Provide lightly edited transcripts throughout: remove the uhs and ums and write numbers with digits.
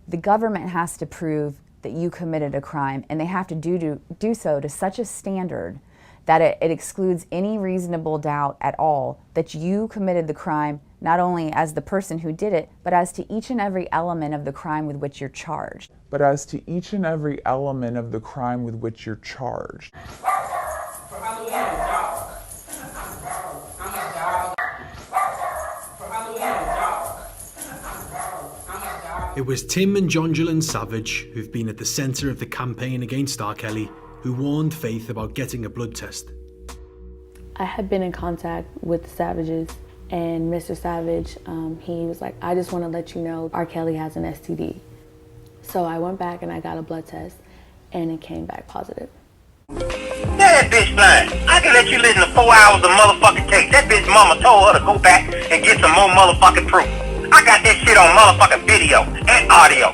The government has to prove that you committed a crime, and they have to do so to such a standard that it excludes any reasonable doubt at all that you committed the crime, not only as the person who did it, but as to each and every element of the crime with which you're charged. It was Tim and Jonjolyn Savage, who've been at the centre of the campaign against R.Kelly, who warned Faith about getting a blood test. I had been in contact with the Savages, and Mr. Savage, he was like, I just want to let you know R.Kelly has an STD. So I went back and I got a blood test, and it came back positive. That bitch lying. I can let you listen to 4 hours of motherfucking tape. That bitch mama told her to go back and get some more motherfucking proof. I got that shit on motherfucking video and audio.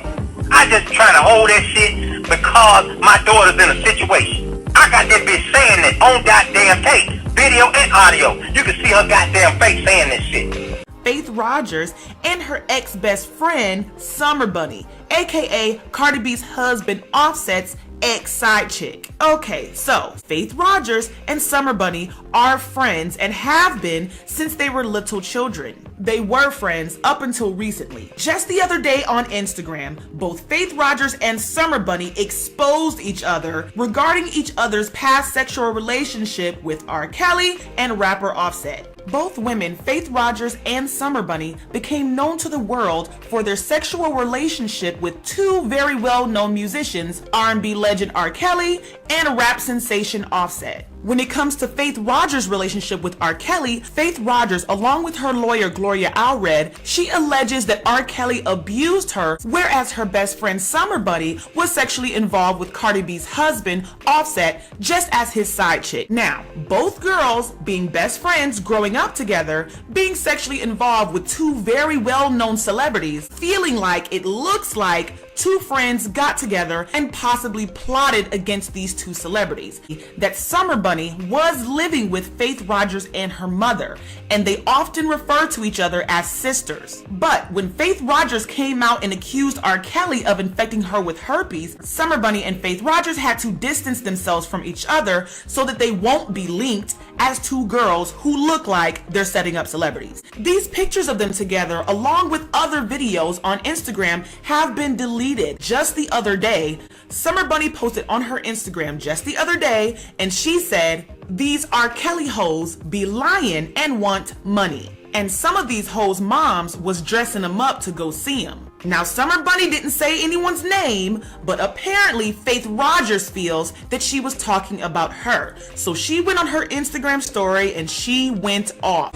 I just trying to hold that shit because my daughter's in a situation. I got that bitch saying that on goddamn tape, video and audio. You can see her goddamn face saying this shit. Faith Rogers and her ex-best friend, Summer Bunny, aka Cardi B's husband Offset's ex-side chick. Okay, so Faith Rogers and Summer Bunny are friends and have been since they were little children. They were friends up until recently. Just the other day on Instagram, both Faith Rogers and Summer Bunny exposed each other regarding each other's past sexual relationship with R. Kelly and rapper Offset. Both women, Faith Rogers and Summer Bunny, became known to the world for their sexual relationship with two very well-known musicians, R&B legend R. Kelly and rap sensation Offset. When it comes to Faith Rogers' relationship with R. Kelly, Faith Rogers, along with her lawyer Gloria Allred, she alleges that R. Kelly abused her, whereas her best friend Summer Bunny was sexually involved with Cardi B's husband, Offset, just as his side chick. Now, both girls, being best friends growing up together, being sexually involved with two very well-known celebrities, feeling like it looks like two friends got together and possibly plotted against these two celebrities. That Summer Bunny was living with Faith Rogers and her mother, and they often refer to each other as sisters. But when Faith Rogers came out and accused R. Kelly of infecting her with herpes, Summer Bunny and Faith Rogers had to distance themselves from each other so that they won't be linked as two girls who look like they're setting up celebrities. These pictures of them together, along with other videos on Instagram, have been deleted just the other day. Summer Bunny posted on her Instagram just the other day, and she said, "These R. Kelly hoes be lying and want money." And some of these hoes' moms was dressing them up to go see him. Now, Summer Bunny didn't say anyone's name, but apparently Faith Rogers feels that she was talking about her. So she went on her Instagram story and she went off.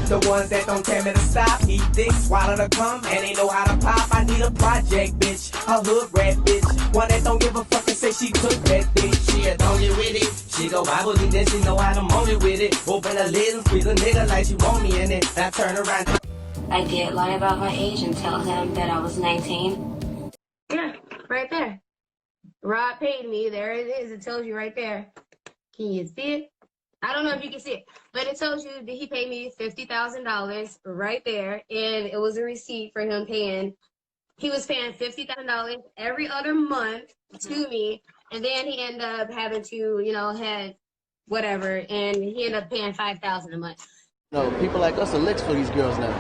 The ones that don't tell me to stop, eat thick, swallow the cum, and they know how to pop. I need a project, bitch, a hood rat, bitch, one that don't give a fuck and say she cook that bitch. She a don't get with it, she go I believe that she know how to moan it with it. Open the lid and squeeze a nigga like she want me in it. Now turn around. I did lie about my age and tell him that I was 19. Yeah, right there. Rod paid me. There it is. It tells you right there. Can you see it? I don't know if you can see it, but it tells you that he paid me $50,000 right there, and it was a receipt for him paying. He was paying $50,000 every other month to me, and then he ended up having to, had whatever, and he ended up paying $5,000 a month. No, people like us are licks for these girls now.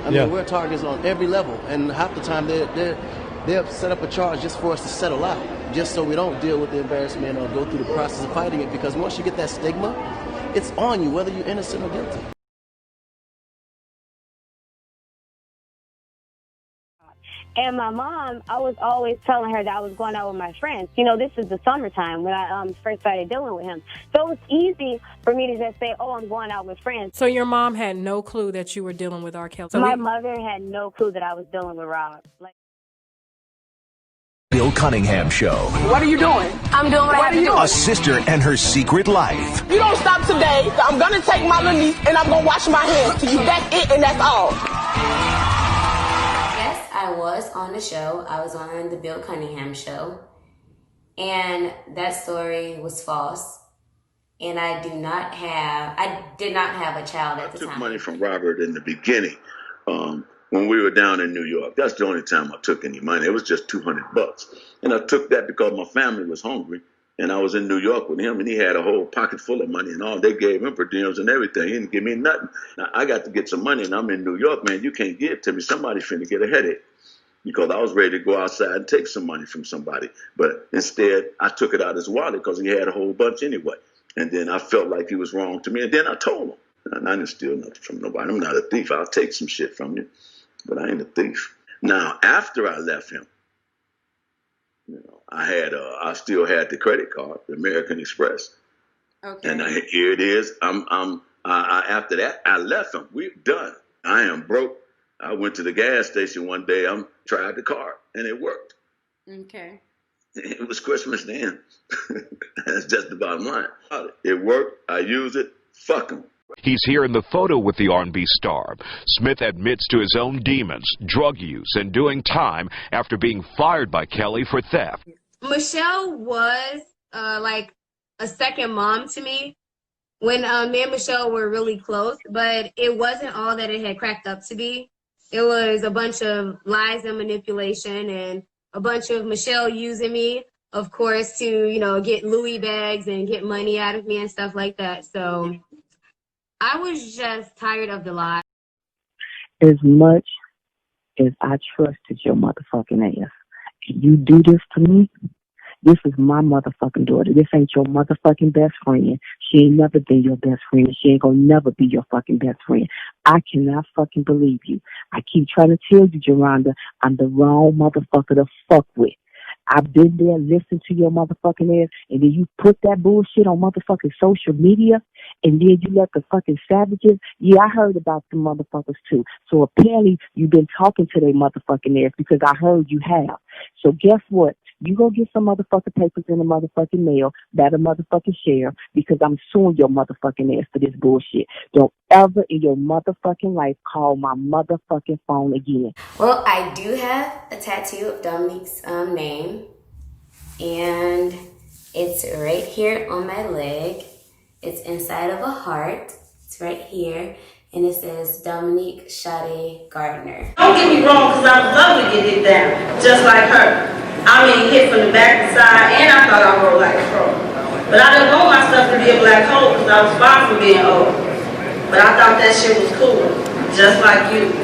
I mean, we're targets on every level, and half the time they'll set up a charge just for us to settle out, just so we don't deal with the embarrassment or go through the process of fighting it, because once you get that stigma, it's on you, whether you're innocent or guilty. And my mom, I was always telling her that I was going out with my friends. This is the summertime when I first started dealing with him. So it was easy for me to just say, oh, I'm going out with friends. So your mom had no clue that you were dealing with R. Kelly? So my mother had no clue that I was dealing with Rob. Bill Cunningham Show. What are you doing? I'm doing what I do. A sister and her secret life. You don't stop today. I'm going to take my little niece and I'm going to wash my hands to you. That's it and that's all. Yes, I was on the show. I was on the Bill Cunningham Show. And that story was false. And I did not have a child at the time. I took money from Robert in the beginning. when we were down in New York. That's the only time I took any money. It was just $200. And I took that because my family was hungry. And I was in New York with him, and he had a whole pocket full of money and all. They gave him per diems and everything. He didn't give me nothing. Now, I got to get some money, and I'm in New York, man. You can't give it to me. Somebody's finna get a headache. Because I was ready to go outside and take some money from somebody. But instead, I took it out of his wallet because he had a whole bunch anyway. And then I felt like he was wrong to me. And then I told him, and I didn't steal nothing from nobody. I'm not a thief. I'll take some shit from you, but I ain't a thief. Now, after I left him, I still had the credit card, the American Express. Okay. And here it is. After that, I left him. We're done. I am broke. I went to the gas station one day. Tried the card, and it worked. Okay. It was Christmas then. That's just the bottom line. It worked. I used it. Fuck him. He's here in the photo with the R&B star. Smith admits to his own demons, drug use, and doing time after being fired by Kelly for theft. Michelle was like a second mom to me when me and Michelle were really close, but it wasn't all that it had cracked up to be. It was a bunch of lies and manipulation and a bunch of Michelle using me, of course, to, get Louis bags and get money out of me and stuff like that. So I was just tired of the lie. As much as I trusted your motherfucking ass, and you do this to me, this is my motherfucking daughter. This ain't your motherfucking best friend. She ain't never been your best friend. She ain't gonna never be your fucking best friend. I cannot fucking believe you. I keep trying to tell you, Geronda, I'm the wrong motherfucker to fuck with. I've been there, listened to your motherfucking ass, and then you put that bullshit on motherfucking social media, and then you let the fucking savages. Yeah, I heard about the motherfuckers too. So apparently you've been talking to their motherfucking ass because I heard you have. So guess what? You go get some motherfucking papers in the motherfucking mail, that a motherfucking share, because I'm suing your motherfucking ass for this bullshit. Don't ever in your motherfucking life call my motherfucking phone again. Well, I do have a tattoo of Dominique's name, and it's right here on my leg. It's inside of a heart. It's right here, and it says Dominique Sade Gardner. Don't get me wrong, because I would love to get hit down, just like her. I mean, hit from the back and side, and I thought I rolled like a pro. But I didn't want myself to be a black hole because I was far from being old. But I thought that shit was cool, just like you.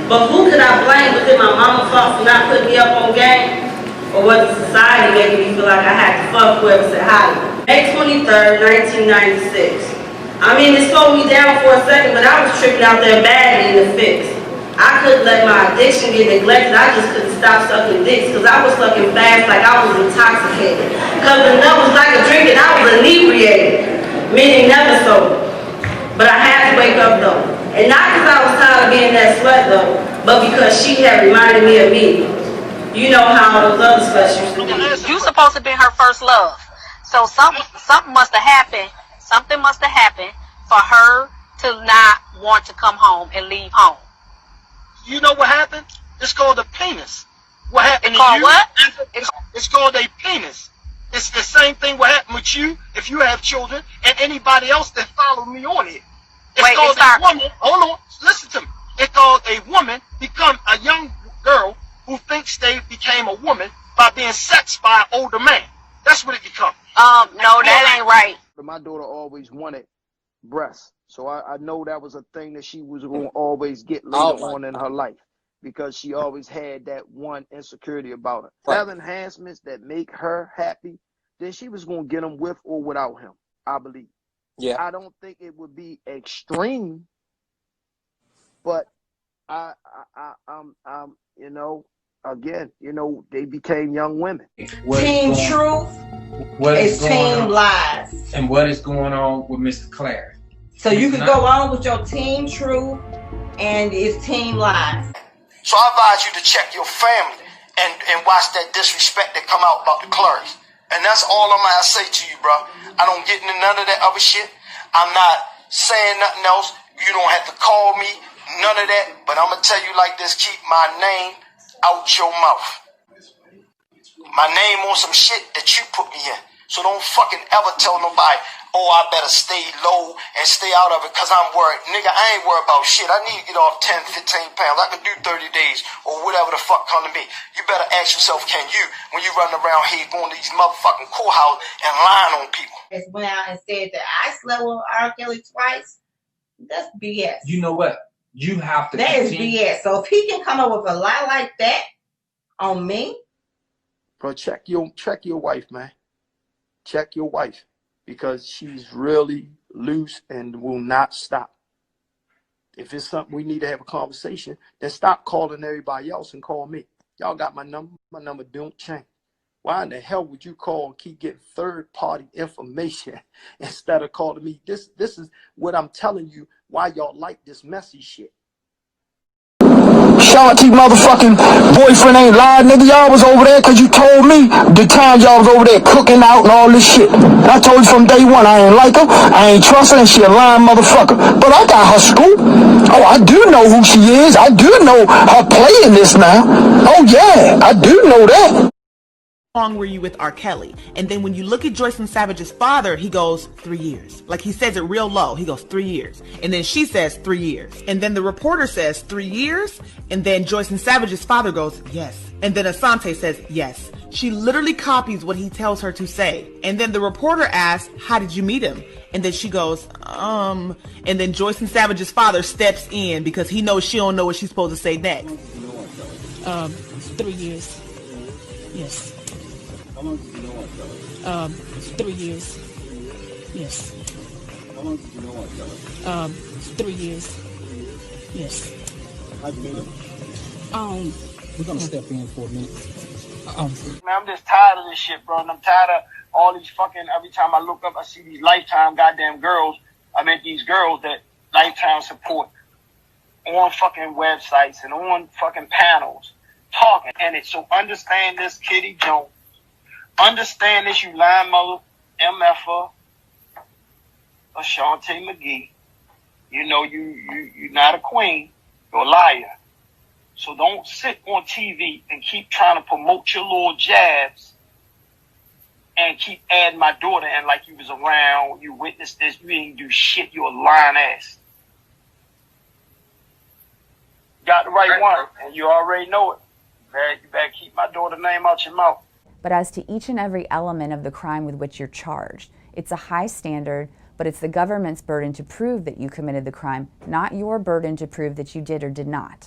But who could I blame? Was it my mama's fault for not putting me up on game? Or was it society making me feel like I had to fuck whoever said hi to me? May 23rd, 1996. I mean, it slowed me down for a second, but I was tripping out there badly in the fix. I couldn't let my addiction get neglected. I just couldn't stop sucking dicks because I was sucking fast like I was intoxicated. Because the nut was like a drink and I was inebriated, meaning never sober. But I had to wake up though. And not because I was tired of being that slut though, but because she had reminded me of me. You know how those other sluts used to be. You supposed to be her first love. So something must have happened. Something must have happened for her to not want to come home and leave home. You know what happened? It's called a penis. What happened to you? What? It's called a penis. It's the same thing what happened with you if you have children and anybody else that followed me on it. It's called a woman. Hold on, listen to me. It's called a woman become a young girl who thinks they became a woman by being sexed by an older man. That's what it becomes. No, that ain't right. My daughter always wanted breasts. So I know that was a thing that she was going to always get later on in her life because she always had that one insecurity about her. Right. Have enhancements that make her happy, then she was going to get them with or without him, I believe. Yeah. I don't think it would be extreme, but again, they became young women. Team Truth is Team Lies. And what is going on with Mr. Clarence? So you can go on with your Team Truth and it's Team Lies. So I advise you to check your family and watch that disrespect that come out about the clerks. And that's all I'm gonna say to you, bro. I don't get into none of that other shit. I'm not saying nothing else. You don't have to call me, none of that. But I'm gonna tell you like this, keep my name out your mouth. My name on some shit that you put me in. So don't fucking ever tell nobody, oh, I better stay low and stay out of it because I'm worried. Nigga, I ain't worried about shit. I need to get off 10, 15 pounds. I can do 30 days or whatever the fuck come to me. You better ask yourself, can you, when you run around here going to these motherfucking courthouses and lying on people? Just went out and said that I slept with R.Kelly twice. That's BS. You know what? You have to. That is BS. So if he can come up with a lie like that on me, bro, check your wife, man. Check your wife, because she's really loose and will not stop. If it's something we need to have a conversation, then stop calling everybody else and call me. Y'all got my number. My number don't change. Why in the hell would you call and keep getting third-party information instead of calling me? This is what I'm telling you, why y'all like this messy shit. Shanti motherfucking boyfriend ain't lied, nigga. Y'all was over there because you told me the time y'all was over there cooking out and all this shit. I told you from day one I ain't like her, I ain't trust her, and she a lying motherfucker. But I got her scoop. Oh, I do know who she is. I do know her play in this now. Oh yeah, I do know that. How long were you with R. Kelly? And then when you look at Joycelyn Savage's father, he goes 3 years. Like, he says it real low. He goes 3 years. And then she says 3 years. And then the reporter says 3 years. And then Joycelyn Savage's father goes, yes. And then Asante says, yes. She literally copies what he tells her to say. And then the reporter asks, how did you meet him? And then she goes, And then Joycelyn Savage's father steps in because he knows she don't know what she's supposed to say next. 3 years. Yes. How long did you know R. Kelly? 3 years. Yes. How long did you know R. Kelly? 3 years. Yes. How'd you meet him? We're gonna step in for a minute. Man, I'm just tired of this shit, bro. And I'm tired of all these fucking, every time I look up, I see these Lifetime goddamn girls. I mean, these girls that Lifetime support on fucking websites and on fucking panels talking. And it's so understand this, Kitty Jones. Understand this, you lying mother, MFer, Ashante McGee. You know you're not a queen, you're a liar. So don't sit on TV and keep trying to promote your little jabs and keep adding my daughter in like you was around, you witnessed this, you didn't do shit, you're a lying ass. Got the right one, and you already know it. You better keep my daughter's name out your mouth. But as to each and every element of the crime with which you're charged, it's a high standard, but it's the government's burden to prove that you committed the crime, not your burden to prove that you did or did not.